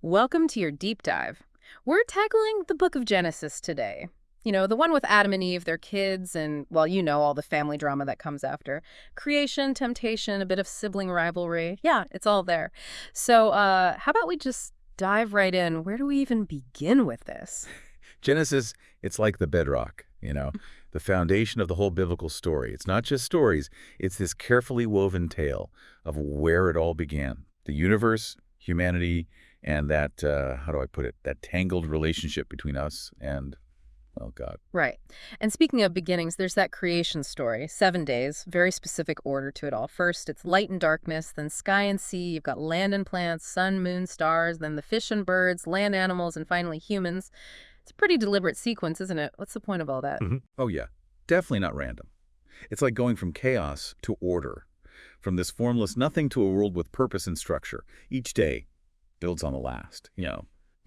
Welcome to your deep dive. We're tackling the book of Genesis today. You know, the one with Adam and Eve, their kids, and, well, you know, all the family drama that comes after. Creation, temptation, a bit of sibling rivalry. Yeah, it's all there. So, how about we just dive right in? Where do we even begin with this? Genesis, it's like the bedrock, the foundation of the whole biblical story. It's not just stories, it's this carefully woven tale of where it all began. The universe, humanity, and that, how do I put it, that tangled relationship between us and, well, God. Right. And speaking of beginnings, there's that creation story. 7 days, very specific order to it all. First, it's light and darkness, then sky and sea. You've got land and plants, sun, moon, stars, then the fish and birds, land animals, and finally humans. It's a pretty deliberate sequence, isn't it? What's the point of all that? Oh, yeah. Definitely not random. It's like going from chaos to order, from this formless nothing to a world with purpose and structure. Each day builds on the last,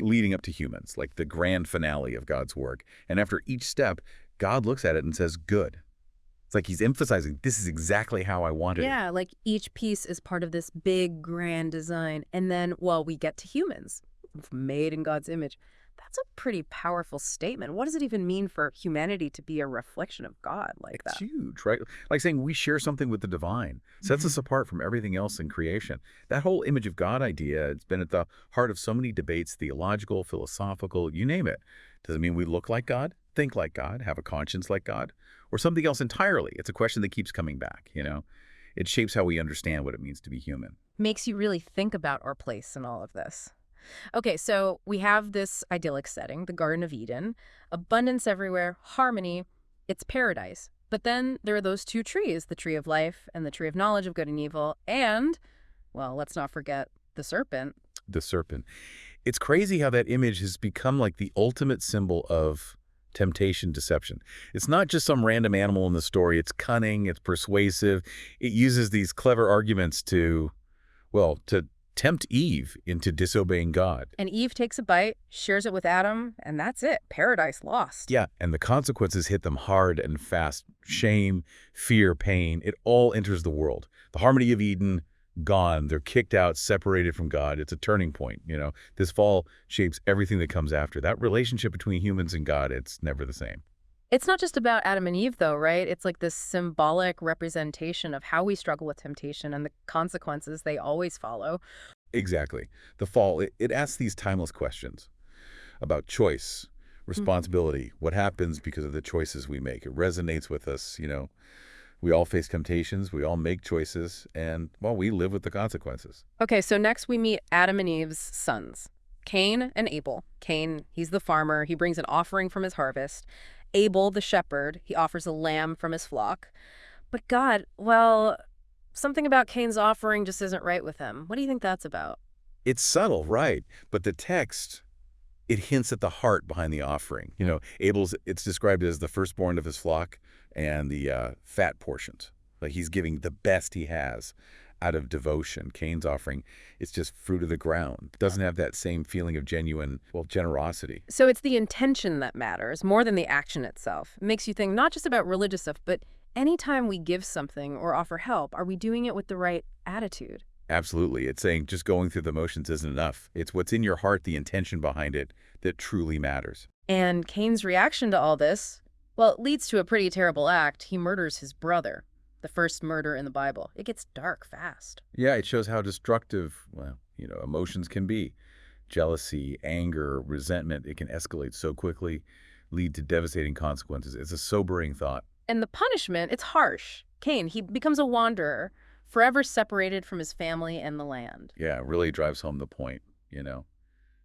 leading up to humans, like the grand finale of God's work. And after each step, God looks at it and says, good. It's like he's emphasizing, this is exactly how I wanted it. Yeah, like each piece is part of this big, grand design. And then, well, we get to humans, made in God's image. That's a pretty powerful statement. What does it even mean for humanity to be a reflection of God like that? It's huge, right? Like saying we share something with the divine, sets us apart from everything else in creation. That whole image of God idea, it's been at the heart of so many debates, theological, philosophical, you name it. Does it mean we look like God, think like God, have a conscience like God, or something else entirely? It's a question that keeps coming back, It shapes how we understand what it means to be human. Makes you really think about our place in all of this. Okay, so we have this idyllic setting, the Garden of Eden, abundance everywhere, harmony, it's paradise. But then there are those two trees, the tree of life and the tree of knowledge of good and evil, and, well, let's not forget the serpent. The serpent. It's crazy how that image has become like the ultimate symbol of temptation, deception. It's not just some random animal in the story. It's cunning, it's persuasive. It uses these clever arguments to tempt Eve into disobeying God. And Eve takes a bite, shares it with Adam, and that's it. Paradise lost. Yeah, and the consequences hit them hard and fast. Shame, fear, pain, it all enters the world. The harmony of Eden, gone. They're kicked out, separated from God. It's a turning point, This fall shapes everything that comes after. That relationship between humans and God, it's never the same. It's not just about Adam and Eve, though, right? It's like this symbolic representation of how we struggle with temptation and the consequences they always follow. Exactly. The fall, it asks these timeless questions about choice, responsibility, what happens because of the choices we make. It resonates with us, We all face temptations, we all make choices, and, well, we live with the consequences. Okay, so next we meet Adam and Eve's sons, Cain and Abel. Cain, he's the farmer. He brings an offering from his harvest. Abel, the shepherd, he offers a lamb from his flock. But God, well, something about Cain's offering just isn't right with him. What do you think that's about? It's subtle, right? But the text, it hints at the heart behind the offering. Abel's, it's described as the firstborn of his flock and the fat portions. Like he's giving the best he has out of devotion. Cain's offering, it's just fruit of the ground. Doesn't have that same feeling of genuine, generosity. So it's the intention that matters more than the action itself. It makes you think not just about religious stuff, but anytime we give something or offer help, are we doing it with the right attitude? Absolutely. It's saying just going through the motions isn't enough. It's what's in your heart, the intention behind it, that truly matters. And Cain's reaction to all this, well, it leads to a pretty terrible act. He murders his brother, the first murder in the Bible. It gets dark fast. Yeah, it shows how destructive, emotions can be. Jealousy, anger, resentment, it can escalate so quickly, lead to devastating consequences. It's a sobering thought. And the punishment, it's harsh. Cain, he becomes a wanderer, forever separated from his family and the land. Yeah, it really drives home the point,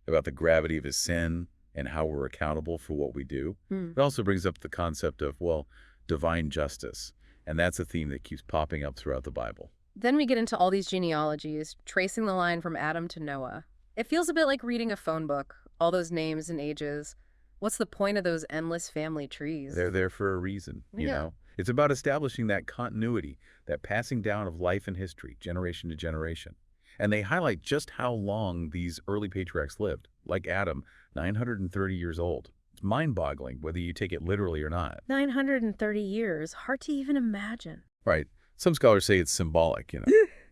about the gravity of his sin and how we're accountable for what we do. It also brings up the concept of, divine justice. And that's a theme that keeps popping up throughout the Bible. Then we get into all these genealogies, tracing the line from Adam to Noah. It feels a bit like reading a phone book, all those names and ages. What's the point of those endless family trees? They're there for a reason, you know. It's about establishing that continuity, that passing down of life and history, generation to generation. And they highlight just how long these early patriarchs lived, like Adam, 930 years old. It's mind-boggling, whether you take it literally or not. 930 years, hard to even imagine. Right. Some scholars say it's symbolic,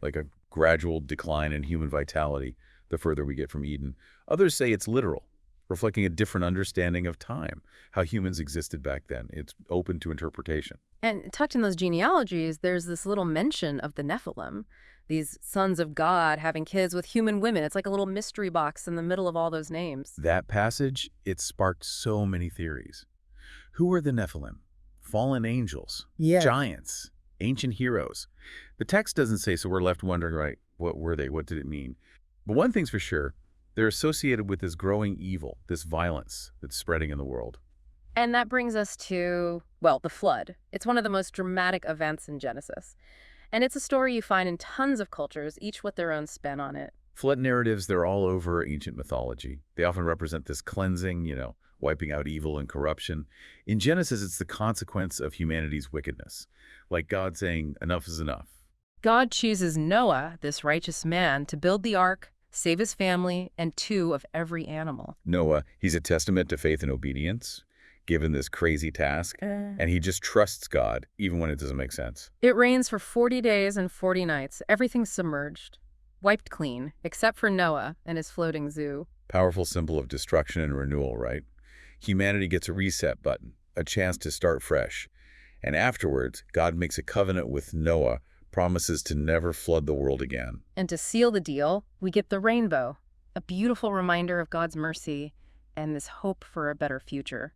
like a gradual decline in human vitality. the further we get from Eden. Others say it's literal, reflecting a different understanding of time, how humans existed back then. It's open to interpretation. And tucked in those genealogies, there's this little mention of the Nephilim, these sons of God having kids with human women. It's like a little mystery box in the middle of all those names. That passage, it sparked so many theories. Who are the Nephilim? Fallen angels, giants, ancient heroes. The text doesn't say, so we're left wondering, right, what were they? What did it mean? But one thing's for sure, they're associated with this growing evil, this violence that's spreading in the world. And that brings us to, well, the flood. It's one of the most dramatic events in Genesis. And it's a story you find in tons of cultures, each with their own spin on it. Flood narratives, they're all over ancient mythology. They often represent this cleansing, wiping out evil and corruption. In Genesis, it's the consequence of humanity's wickedness, like God saying, enough is enough. God chooses Noah, this righteous man, to build the ark, save his family, and 2 of every animal. Noah, he's a testament to faith and obedience, given this crazy task, and he just trusts God, even when it doesn't make sense. It rains for 40 days and 40 nights. Everything's submerged, wiped clean, except for Noah and his floating zoo. Powerful symbol of destruction and renewal, right? Humanity gets a reset button, a chance to start fresh. And afterwards, God makes a covenant with Noah, promises to never flood the world again. And to seal the deal, we get the rainbow, a beautiful reminder of God's mercy and this hope for a better future.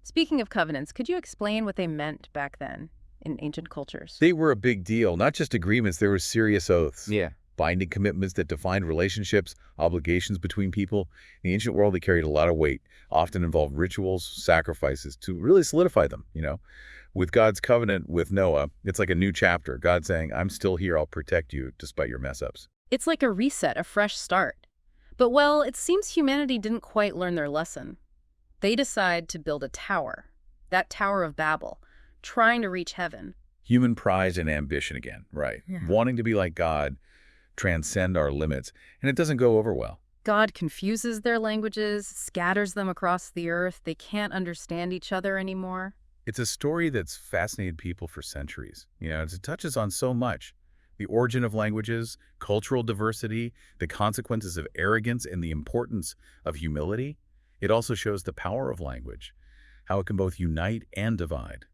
Speaking of covenants, could you explain what they meant back then in ancient cultures? They were a big deal, not just agreements, they were serious oaths. Yeah. Binding commitments that defined relationships, obligations between people. In the ancient world, they carried a lot of weight, often involved rituals, sacrifices to really solidify them, With God's covenant with Noah, it's like a new chapter. God saying, I'm still here, I'll protect you despite your mess-ups. It's like a reset, a fresh start. But, well, it seems humanity didn't quite learn their lesson. They decide to build a tower, that Tower of Babel, trying to reach heaven. Human pride and ambition again, right? Yeah. Wanting to be like God, transcend our limits, and it doesn't go over well. God confuses their languages, scatters them across the earth. They can't understand each other anymore. It's a story that's fascinated people for centuries. It touches on so much. The origin of languages, cultural diversity, the consequences of arrogance, and the importance of humility. It also shows the power of language, how it can both unite and divide.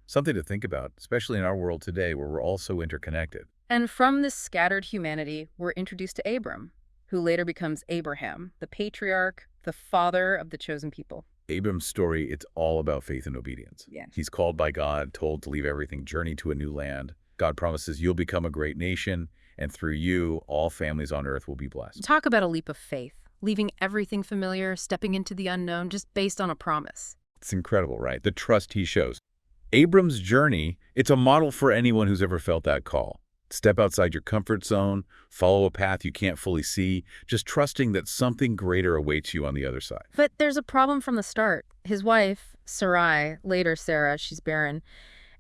Something to think about, especially in our world today where we're all so interconnected. And from this scattered humanity, we're introduced to Abram, who later becomes Abraham, the patriarch, the father of the chosen people. Abram's story, it's all about faith and obedience. Yeah. He's called by God, told to leave everything, journey to a new land. God promises you'll become a great nation, and through you, all families on earth will be blessed. Talk about a leap of faith, leaving everything familiar, stepping into the unknown, just based on a promise. It's incredible, right? The trust he shows. Abram's journey, it's a model for anyone who's ever felt that call. Step outside your comfort zone, follow a path you can't fully see, just trusting that something greater awaits you on the other side. But there's a problem from the start. His wife, Sarai, later Sarah, she's barren,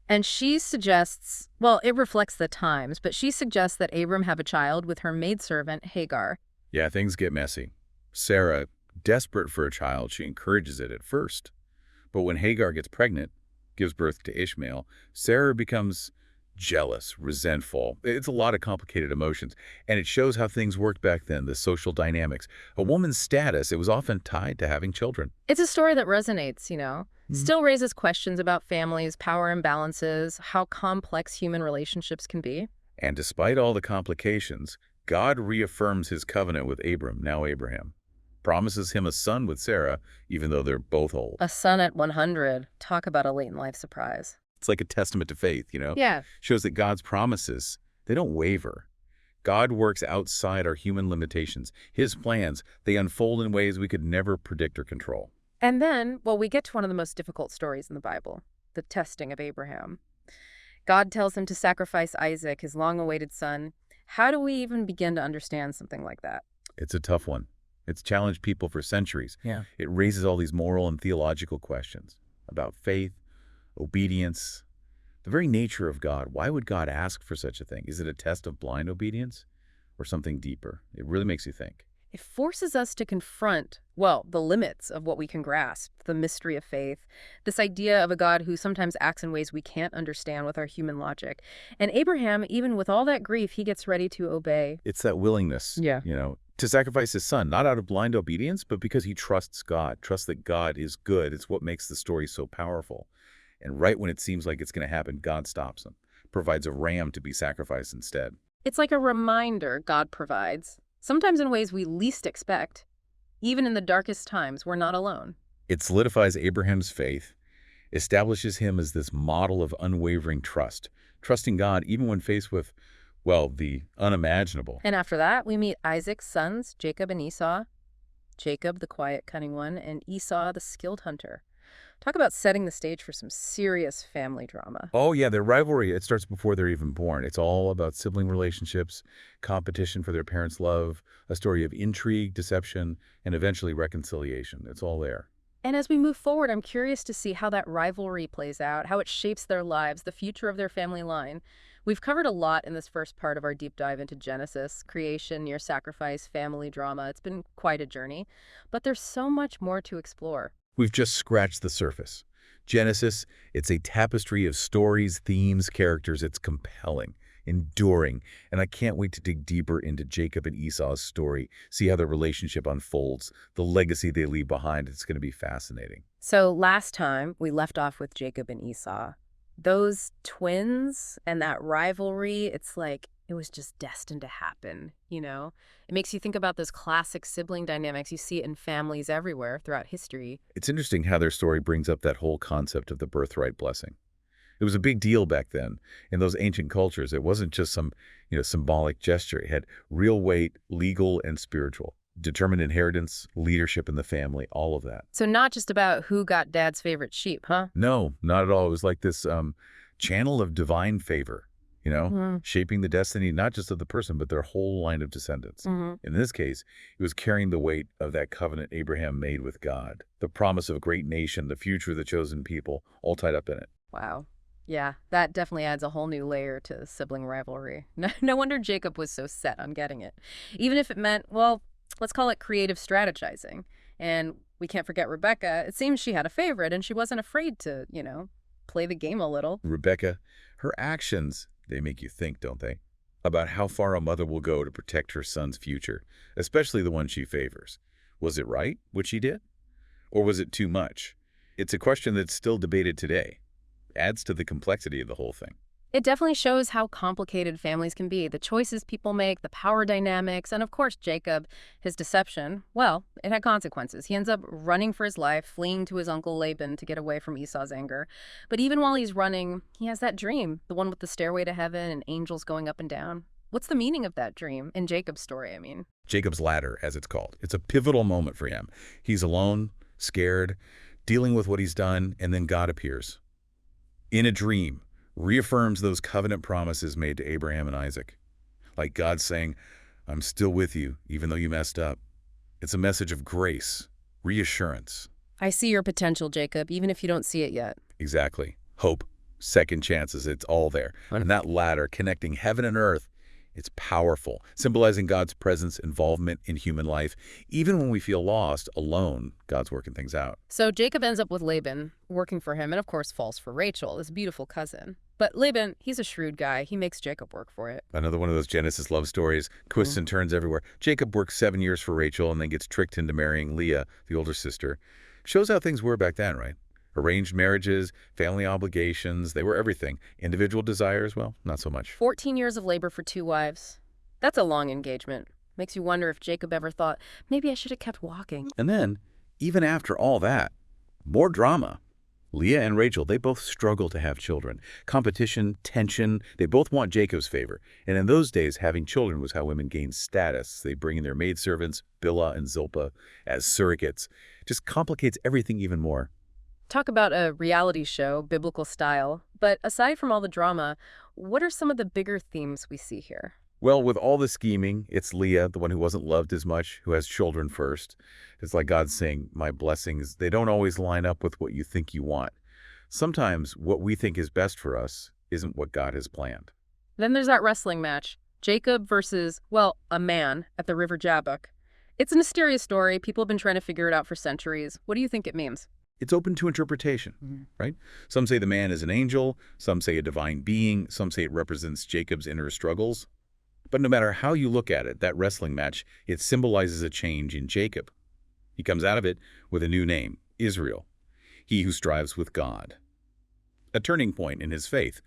and she suggests, well, it reflects the times, but she suggests that Abram have a child with her maidservant, Hagar. Yeah, things get messy. Sarah, desperate for a child, she encourages it at first. But when Hagar gets pregnant, gives birth to Ishmael, Sarah becomes jealous, resentful. It's a lot of complicated emotions, and it shows how things worked back then, the social dynamics. A woman's status, it was often tied to having children. It's a story that resonates, Still raises questions about families, power imbalances, how complex human relationships can be. And despite all the complications, God reaffirms his covenant with Abram, now Abraham. Promises him a son with Sarah, even though they're both old. A son at 100. Talk about a late-in-life surprise. It's like a testament to faith, Yeah. Shows that God's promises, they don't waver. God works outside our human limitations. His plans, they unfold in ways we could never predict or control. And then, well, we get to one of the most difficult stories in the Bible, the testing of Abraham. God tells him to sacrifice Isaac, his long-awaited son. How do we even begin to understand something like that? It's a tough one. It's challenged people for centuries. Yeah. It raises all these moral and theological questions about faith, obedience, the very nature of God. Why would God ask for such a thing? Is it a test of blind obedience or something deeper? It really makes you think. It forces us to confront, well, the limits of what we can grasp, the mystery of faith, this idea of a God who sometimes acts in ways we can't understand with our human logic. And Abraham, even with all that grief, he gets ready to obey. It's that willingness, Yeah. To sacrifice his son, not out of blind obedience, but because he trusts God, trusts that God is good. It's what makes the story so powerful. And right when it seems like it's going to happen, God stops him, provides a ram to be sacrificed instead. It's like a reminder God provides, sometimes in ways we least expect. Even in the darkest times, we're not alone. It solidifies Abraham's faith, establishes him as this model of unwavering trust, trusting God even when faced with, well, the unimaginable. And after that, we meet Isaac's sons, Jacob and Esau. Jacob, the quiet, cunning one, and Esau, the skilled hunter. Talk about setting the stage for some serious family drama. Oh, yeah, their rivalry, it starts before they're even born. It's all about sibling relationships, competition for their parents' love, a story of intrigue, deception, and eventually reconciliation. It's all there. And as we move forward, I'm curious to see how that rivalry plays out, how it shapes their lives, the future of their family line. We've covered a lot in this first part of our deep dive into Genesis, creation, near sacrifice, family drama. It's been quite a journey, but there's so much more to explore. We've just scratched the surface. Genesis, it's a tapestry of stories, themes, characters. It's compelling, enduring, and I can't wait to dig deeper into Jacob and Esau's story, see how their relationship unfolds, the legacy they leave behind. It's going to be fascinating. So last time, we left off with Jacob and Esau. Those twins and that rivalry, it's like it was just destined to happen, you know? It makes you think about those classic sibling dynamics. You see it in families everywhere throughout history. It's interesting how their story brings up that whole concept of the birthright blessing. It was a big deal back then. In those ancient cultures, it wasn't just some, symbolic gesture. It had real weight, legal and spiritual. Determined inheritance, leadership in the family, all of that. So not just about who got dad's favorite sheep, huh? No, not at all. It was like this channel of divine favor, shaping the destiny not just of the person, but their whole line of descendants. In this case, it was carrying the weight of that covenant Abraham made with God, the promise of a great nation, the future of the chosen people, all tied up in it. Wow. Yeah, that definitely adds a whole new layer to sibling rivalry. No wonder Jacob was so set on getting it. Even if it meant, well, let's call it creative strategizing. And we can't forget Rebecca. It seems she had a favorite, and she wasn't afraid to, play the game a little. Rebecca, her actions, they make you think, don't they? About how far a mother will go to protect her son's future, especially the one she favors. Was it right, what she did? Or was it too much? It's a question that's still debated today. Adds to the complexity of the whole thing. It definitely shows how complicated families can be, the choices people make, the power dynamics, and of course Jacob, his deception, well, it had consequences. He ends up running for his life, fleeing to his uncle Laban to get away from Esau's anger. But even while he's running, he has that dream, the one with the stairway to heaven and angels going up and down. What's the meaning of that dream, in Jacob's story, I mean? Jacob's ladder, as it's called. It's a pivotal moment for him. He's alone, scared, dealing with what he's done, and then God appears. In a dream, reaffirms those covenant promises made to Abraham and Isaac. Like God saying, I'm still with you, even though you messed up. It's a message of grace, reassurance. I see your potential, Jacob, even if you don't see it yet. Exactly. Hope, second chances, it's all there. And that ladder connecting heaven and earth, it's powerful, symbolizing God's presence, involvement in human life. Even when we feel lost, alone, God's working things out. So Jacob ends up with Laban, working for him, and of course falls for Rachel, his beautiful cousin. But Laban, he's a shrewd guy. He makes Jacob work for it. Another one of those Genesis love stories, twists and turns everywhere. Jacob works 7 years for Rachel and then gets tricked into marrying Leah, the older sister. Shows how things were back then, right? Arranged marriages, family obligations, they were everything. Individual desires, well, not so much. 14 years of labor for 2 wives. That's a long engagement. Makes you wonder if Jacob ever thought, maybe I should have kept walking. And then, even after all that, more drama. Leah and Rachel, they both struggle to have children. Competition, tension, they both want Jacob's favor. And in those days, having children was how women gained status. They bring in their maidservants, Bilhah and Zilpah, as surrogates. Just complicates everything even more. Talk about a reality show, biblical style. But aside from all the drama, what are some of the bigger themes we see here? Well, with all the scheming, it's Leah, the one who wasn't loved as much, who has children first. It's like God saying, my blessings, they don't always line up with what you think you want. Sometimes what we think is best for us isn't what God has planned. Then there's that wrestling match. Jacob versus, well, a man at the River Jabbok. It's a mysterious story. People have been trying to figure it out for centuries. What do you think it means? It's open to interpretation, right? Some say the man is an angel. Some say a divine being. Some say it represents Jacob's inner struggles. But no matter how you look at it, that wrestling match, it symbolizes a change in Jacob. He comes out of it with a new name, Israel, he who strives with God. A turning point in his faith,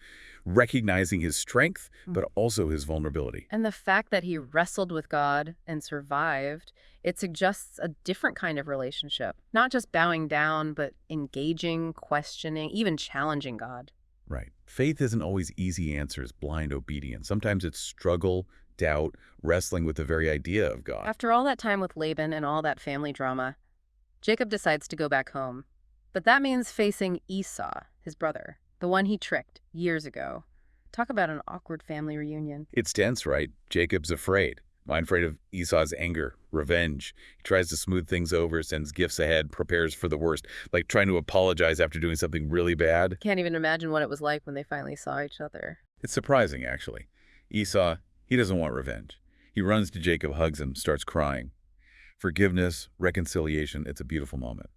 recognizing his strength, but also his vulnerability. And the fact that he wrestled with God and survived, it suggests a different kind of relationship. Not just bowing down, but engaging, questioning, even challenging God. Right. Faith isn't always easy answers, blind obedience. Sometimes it's struggle, doubt, wrestling with the very idea of God. After all that time with Laban and all that family drama, Jacob decides to go back home. But that means facing Esau, his brother, the one he tricked years ago. Talk about an awkward family reunion. It's tense, right? Jacob's afraid. I'm afraid of Esau's anger, revenge. He tries to smooth things over, sends gifts ahead, prepares for the worst, like trying to apologize after doing something really bad. Can't even imagine what it was like when they finally saw each other. It's surprising, actually. Esau, he doesn't want revenge. He runs to Jacob, hugs him, starts crying. Forgiveness, reconciliation, it's a beautiful moment.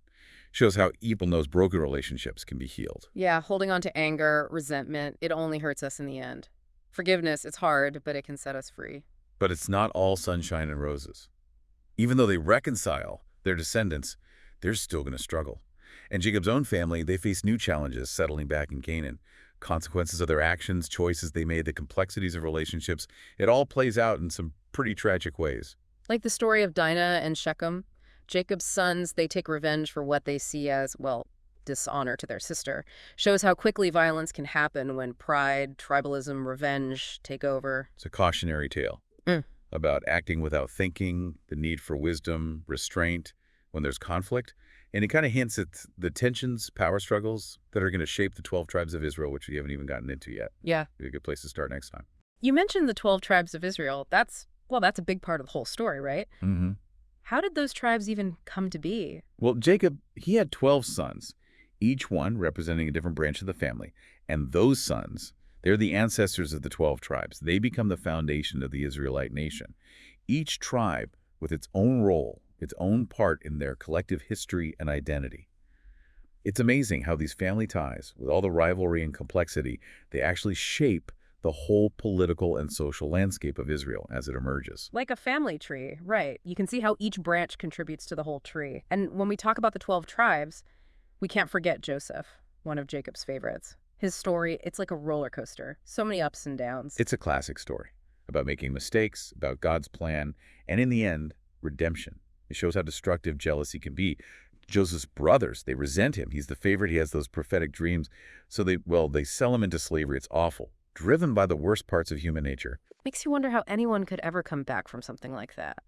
Shows how even those broken relationships can be healed. Yeah, holding on to anger, resentment, it only hurts us in the end. Forgiveness, it's hard, but it can set us free. But it's not all sunshine and roses. Even though they reconcile their descendants, they're still going to struggle. And Jacob's own family, they face new challenges settling back in Canaan. Consequences of their actions, choices they made, the complexities of relationships, it all plays out in some pretty tragic ways. Like the story of Dinah and Shechem, Jacob's sons, they take revenge for what they see as, well, dishonor to their sister. Shows how quickly violence can happen when pride, tribalism, revenge take over. It's a cautionary tale about acting without thinking, the need for wisdom, restraint when there's conflict. And it kind of hints at the tensions, power struggles that are going to shape the 12 tribes of Israel, which we haven't even gotten into yet. Yeah. Be a good place to start next time. You mentioned the 12 tribes of Israel. That's a big part of the whole story, right? Mm-hmm. How did those tribes even come to be? Well, Jacob, he had 12 sons, each one representing a different branch of the family. And those sons, they're the ancestors of the 12 tribes. They become the foundation of the Israelite nation. Each tribe with its own role, its own part in their collective history and identity. It's amazing how these family ties, with all the rivalry and complexity, they actually shape the whole political and social landscape of Israel as it emerges. Like a family tree, right. You can see how each branch contributes to the whole tree. And when we talk about the 12 tribes, we can't forget Joseph, one of Jacob's favorites. His story, it's like a roller coaster. So many ups and downs. It's a classic story about making mistakes, about God's plan, and in the end, redemption. It shows how destructive jealousy can be. Joseph's brothers, they resent him. He's the favorite. He has those prophetic dreams. So they sell him into slavery. It's awful. Driven by the worst parts of human nature. Makes you wonder how anyone could ever come back from something like that.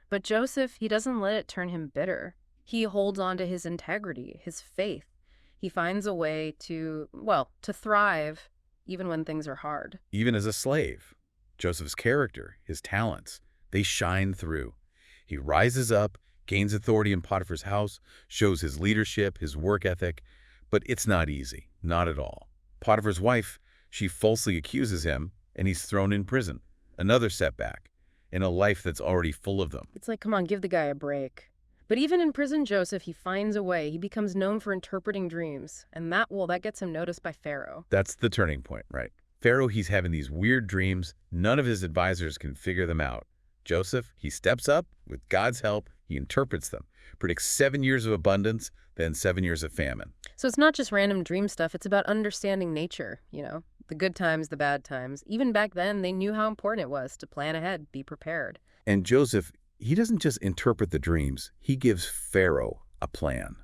But Joseph, he doesn't let it turn him bitter. He holds on to his integrity, his faith. He finds a way to thrive even when things are hard. Even as a slave, Joseph's character, his talents, they shine through. He rises up, gains authority in Potiphar's house, shows his leadership, his work ethic. But it's not easy, not at all. Potiphar's wife, she falsely accuses him, and he's thrown in prison. Another setback in a life that's already full of them. It's like, come on, give the guy a break. But even in prison, Joseph, he finds a way. He becomes known for interpreting dreams. And that gets him noticed by Pharaoh. That's the turning point, right? Pharaoh, he's having these weird dreams. None of his advisors can figure them out. Joseph, he steps up. With God's help, he interprets them. Predicts 7 years of abundance, then 7 years of famine. So it's not just random dream stuff. It's about understanding nature, the good times, the bad times. Even back then, they knew how important it was to plan ahead, be prepared. And Joseph, he doesn't just interpret the dreams. He gives Pharaoh a plan.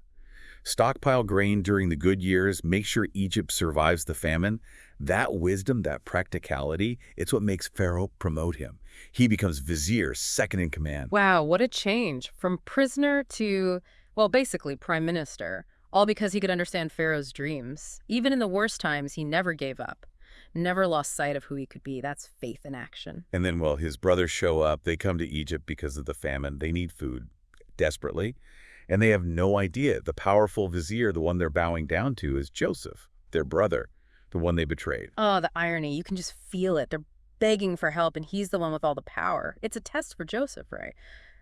Stockpile grain during the good years, make sure Egypt survives the famine. That wisdom, that practicality, it's what makes Pharaoh promote him. He becomes vizier, second in command. Wow, what a change. From prisoner to, basically prime minister. All because he could understand Pharaoh's dreams. Even in the worst times, he never gave up. Never lost sight of who he could be. That's faith in action. And then, his brothers show up. They come to Egypt because of the famine. They need food desperately. And they have no idea. The powerful vizier, the one they're bowing down to, is Joseph, their brother, the one they betrayed. Oh, the irony. You can just feel it. They're begging for help, and he's the one with all the power. It's a test for Joseph, right?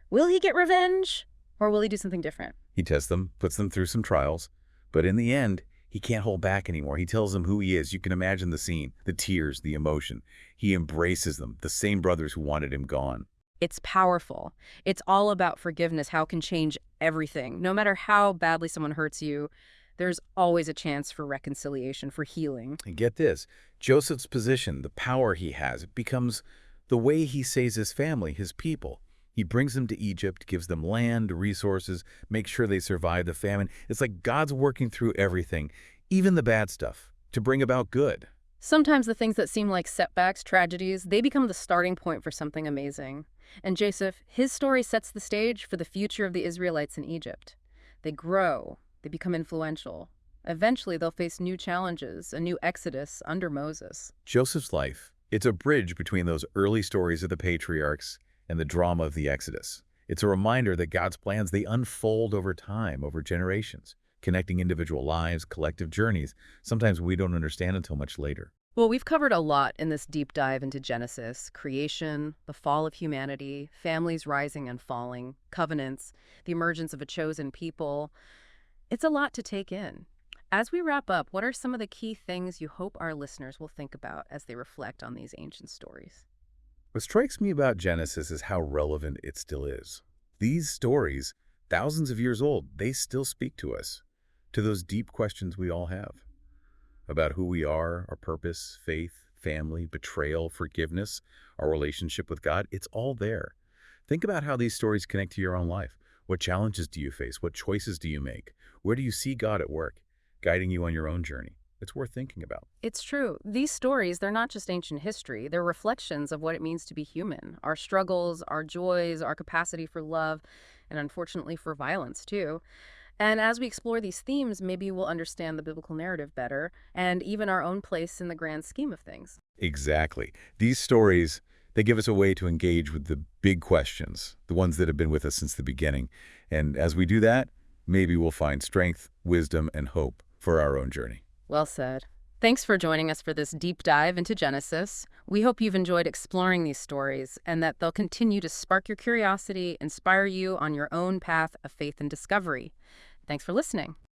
Will he get revenge, or will he do something different? He tests them, puts them through some trials. But in the end, He can't hold back anymore. He tells them who he is. You can imagine the scene, the tears, the emotion. He embraces them, the same brothers who wanted him gone. It's powerful. It's all about forgiveness, how it can change everything. No matter how badly someone hurts you, there's always a chance for reconciliation, for healing. And get this, Joseph's position, the power he has, it becomes the way he saves his family, his people. He brings them to Egypt, gives them land, resources, makes sure they survive the famine. It's like God's working through everything, even the bad stuff, to bring about good. Sometimes the things that seem like setbacks, tragedies, they become the starting point for something amazing. And Joseph, his story sets the stage for the future of the Israelites in Egypt. They grow, they become influential. Eventually, they'll face new challenges, a new exodus under Moses. Joseph's life, it's a bridge between those early stories of the patriarchs and the drama of the Exodus. It's a reminder that God's plans, they unfold over time, over generations, connecting individual lives, collective journeys. Sometimes we don't understand until much later. Well, we've covered a lot in this deep dive into Genesis: creation, the fall of humanity, families rising and falling, covenants, the emergence of a chosen people. It's a lot to take in. As we wrap up, what are some of the key things you hope our listeners will think about as they reflect on these ancient stories? What strikes me about Genesis is how relevant it still is. These stories, thousands of years old, they still speak to us, to those deep questions we all have about who we are, our purpose, faith, family, betrayal, forgiveness, our relationship with God. It's all there. Think about how these stories connect to your own life. What challenges do you face? What choices do you make? Where do you see God at work, guiding you on your own journey? It's worth thinking about. It's true. These stories, they're not just ancient history. They're reflections of what it means to be human. Our struggles, our joys, our capacity for love, and unfortunately for violence, too. And as we explore these themes, maybe we'll understand the biblical narrative better and even our own place in the grand scheme of things. Exactly. These stories, they give us a way to engage with the big questions, the ones that have been with us since the beginning. And as we do that, maybe we'll find strength, wisdom, and hope for our own journey. Well said. Thanks for joining us for this deep dive into Genesis. We hope you've enjoyed exploring these stories and that they'll continue to spark your curiosity, inspire you on your own path of faith and discovery. Thanks for listening.